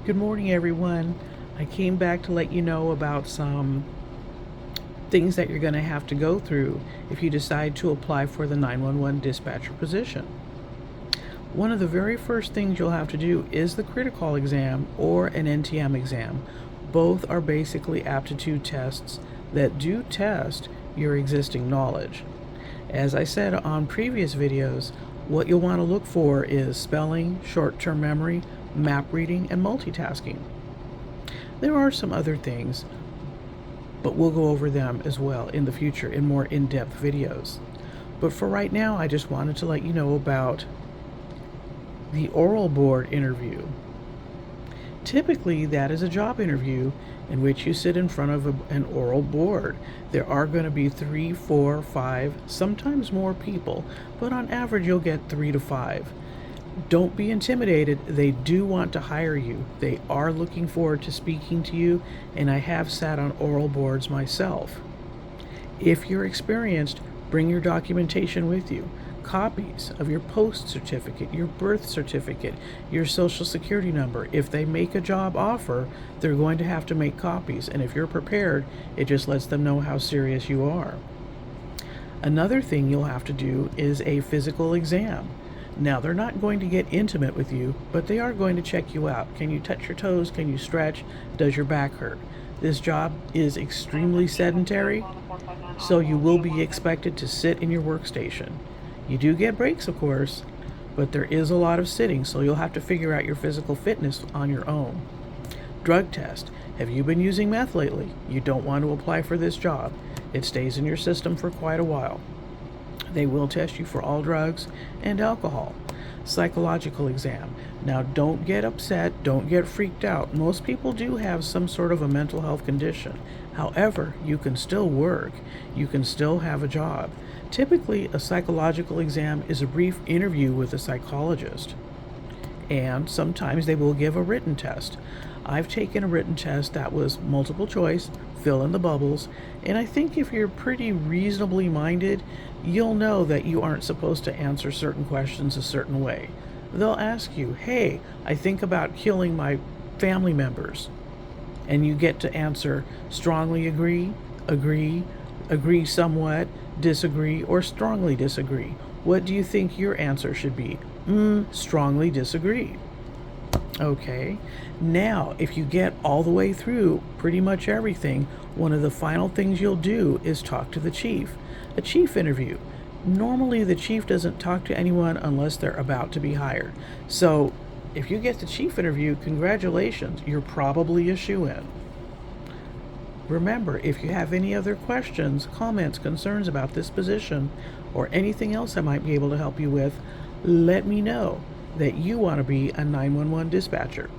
Good morning, everyone. I came back to let you know about some things that you're going to have to go through if you decide to apply for the 911 dispatcher position. One of the very first things you'll have to do is the critical exam or an NTM exam. Both are basically aptitude tests that do test your existing knowledge. As I said on previous videos, what you'll want to look for is spelling, short-term memory, map reading, and multitasking. There are some other things, but we'll go over them as well in the future in more in-depth videos. But for right now, I just wanted to let you know about the oral board interview. Typically, that is a job interview in which you sit in front of an oral board. There are going to be 3, 4, 5, sometimes more people, but on average you'll get 3 to 5. Don't be intimidated. They do want to hire you. They are looking forward to speaking to you, and I have sat on oral boards myself. If you're experienced, bring your documentation with you. Copies of your post certificate, your birth certificate, your social security number. If they make a job offer, they're going to have to make copies, and if you're prepared, it just lets them know how serious you are. Another thing you'll have to do is a physical exam. Now, they're not going to get intimate with you, but they are going to check you out. Can you touch your toes? Can you stretch? Does your back hurt? This job is extremely sedentary, so you will be expected to sit in your workstation. You do get breaks, of course, but there is a lot of sitting, so you'll have to figure out your physical fitness on your own. Drug test. Have you been using meth lately? You don't want to apply for this job. It stays in your system for quite a while. They will test you for all drugs and alcohol. Psychological exam. Now, don't get upset, don't get freaked out. Most people do have some sort of a mental health condition. However, you can still work. You can still have a job. Typically, a psychological exam is a brief interview with a psychologist, and sometimes they will give a written test. I've taken a written test that was multiple choice, fill in the bubbles, and I think if you're pretty reasonably minded, you'll know that you aren't supposed to answer certain questions a certain way. They'll ask you, hey, I think about killing my family members. And you get to answer strongly agree, agree somewhat, disagree, or strongly disagree. What do you think your answer should be? Strongly disagree. Okay, now if you get all the way through pretty much everything, one of the final things you'll do is talk to the chief. A chief interview. Normally the chief doesn't talk to anyone unless they're about to be hired. So if you get the chief interview, congratulations, you're probably a shoo-in. Remember, if you have any other questions, comments, concerns about this position, or anything else I might be able to help you with, let me know that you want to be a 911 dispatcher.